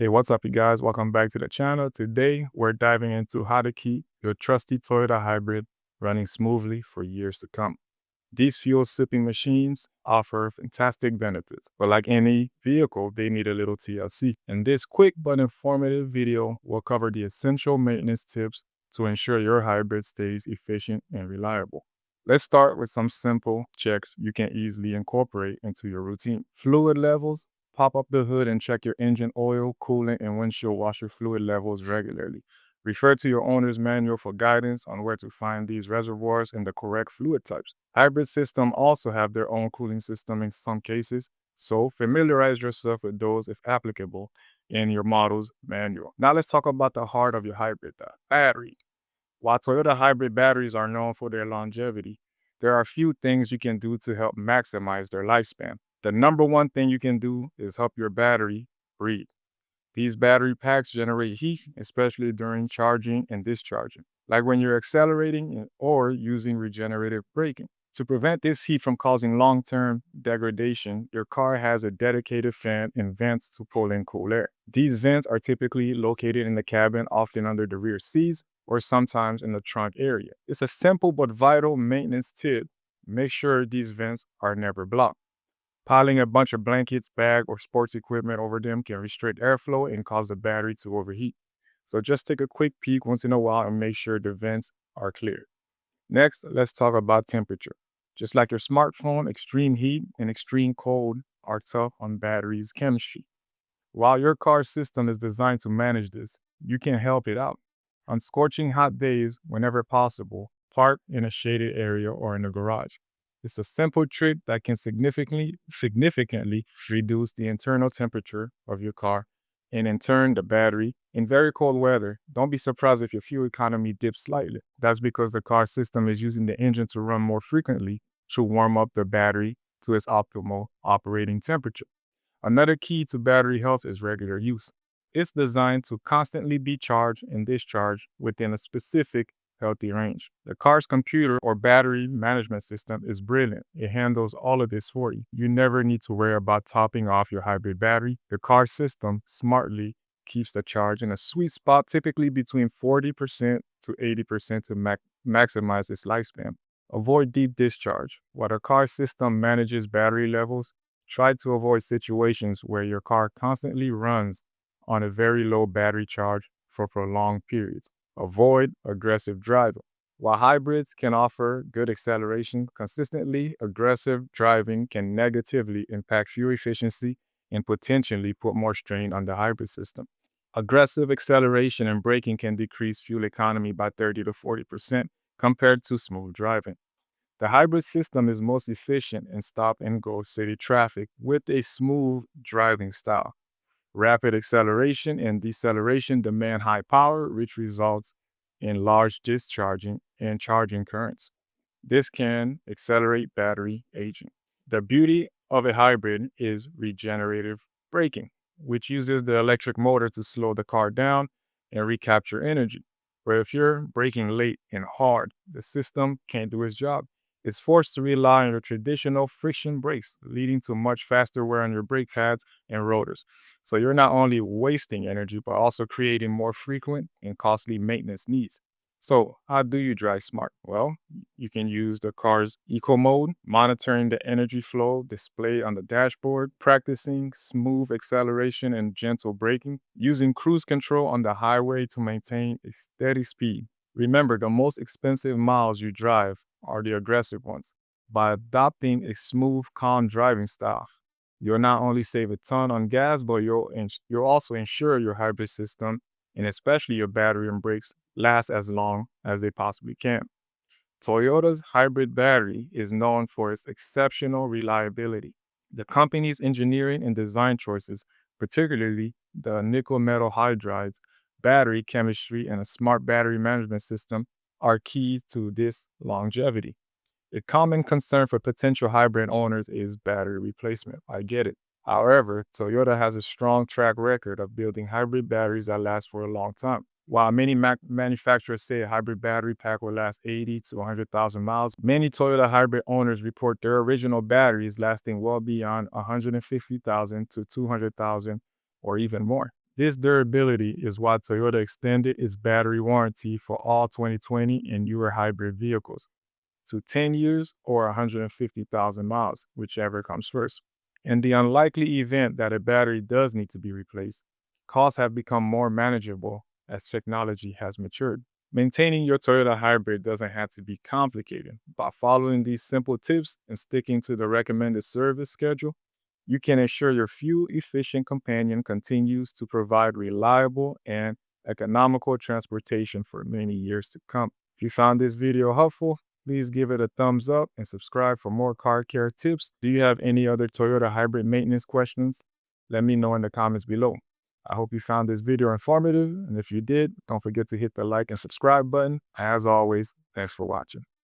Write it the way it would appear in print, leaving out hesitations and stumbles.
Hey, what's up, you guys? Welcome back to the channel. Today, we're diving into how to keep your trusty Toyota hybrid running smoothly for years to come. These fuel-sipping machines offer fantastic benefits, but like any vehicle, they need a little TLC. In this quick but informative video, we'll cover the essential maintenance tips to ensure your hybrid stays efficient and reliable. Let's start with some simple checks you can easily incorporate into your routine. Fluid levels. Pop up the hood and check your engine oil, coolant, and windshield washer fluid levels regularly. Refer to your owner's manual for guidance on where to find these reservoirs and the correct fluid types. Hybrid systems also have their own cooling system in some cases, so familiarize yourself with those if applicable in your model's manual. Now let's talk about the heart of your hybrid, the battery. While Toyota hybrid batteries are known for their longevity, there are a few things you can do to help maximize their lifespan. The number one thing you can do is help your battery breathe. These battery packs generate heat, especially during charging and discharging, like when you're accelerating or using regenerative braking. To prevent this heat from causing long-term degradation, your car has a dedicated fan and vents to pull in cool air. These vents are typically located in the cabin, often under the rear seats or sometimes in the trunk area. It's a simple but vital maintenance tip. Make sure these vents are never blocked. Piling a bunch of blankets, bag, or sports equipment over them can restrict airflow and cause the battery to overheat. So just take a quick peek once in a while and make sure the vents are clear. Next, let's talk about temperature. Just like your smartphone, extreme heat and extreme cold are tough on batteries' chemistry. While your car's system is designed to manage this, you can help it out. On scorching hot days, whenever possible, park in a shaded area or in a garage. It's a simple trick that can significantly reduce the internal temperature of your car and in turn the battery. In very cold weather, don't be surprised if your fuel economy dips slightly. That's because the car system is using the engine to run more frequently to warm up the battery to its optimal operating temperature. Another key to battery health is regular use. It's designed to constantly be charged and discharged within a specific healthy range. The car's computer or battery management system is brilliant. It handles all of this for you. You never need to worry about topping off your hybrid battery. The car system smartly keeps the charge in a sweet spot, typically between 40% to 80% to maximize its lifespan. Avoid deep discharge. While the car system manages battery levels, try to avoid situations where your car constantly runs on a very low battery charge for prolonged periods. Avoid aggressive driving. While hybrids can offer good acceleration, consistently aggressive driving can negatively impact fuel efficiency and potentially put more strain on the hybrid system. Aggressive acceleration and braking can decrease fuel economy by 30 to 40% compared to smooth driving. The hybrid system is most efficient in stop and go city traffic with a smooth driving style. Rapid acceleration and deceleration demand high power, which results in large discharging and charging currents. This can accelerate battery aging. The beauty of a hybrid is regenerative braking, which uses the electric motor to slow the car down and recapture energy. Where if you're braking late and hard, the system can't do its job. It's forced to rely on your traditional friction brakes, leading to much faster wear on your brake pads and rotors. So you're not only wasting energy, but also creating more frequent and costly maintenance needs. So, how do you drive smart? Well, you can use the car's eco mode, monitoring the energy flow displayed on the dashboard, practicing smooth acceleration and gentle braking, using cruise control on the highway to maintain a steady speed. Remember, the most expensive miles you drive are the aggressive ones. By adopting a smooth, calm driving style, you'll not only save a ton on gas, but you'll also ensure your hybrid system and especially your battery and brakes last as long as they possibly can. Toyota's hybrid battery is known for its exceptional reliability. The company's engineering and design choices, particularly the nickel metal hydrides, battery chemistry, and a smart battery management system, are key to this longevity. A common concern for potential hybrid owners is battery replacement. I get it. However, Toyota has a strong track record of building hybrid batteries that last for a long time. While many manufacturers say a hybrid battery pack will last 80 to 100,000 miles, many Toyota hybrid owners report their original batteries lasting well beyond 150,000 to 200,000 or even more. This durability is why Toyota extended its battery warranty for all 2020 and newer hybrid vehicles to 10 years or 150,000 miles, whichever comes first. In the unlikely event that a battery does need to be replaced, costs have become more manageable as technology has matured. Maintaining your Toyota hybrid doesn't have to be complicated. By following these simple tips and sticking to the recommended service schedule, you can ensure your fuel efficient companion continues to provide reliable and economical transportation for many years to come. If you found this video helpful, please give it a thumbs up and subscribe for more car care tips. Do you have any other Toyota hybrid maintenance questions? Let me know in the comments below. I hope you found this video informative, and if you did, don't forget to hit the like and subscribe button. As always, thanks for watching.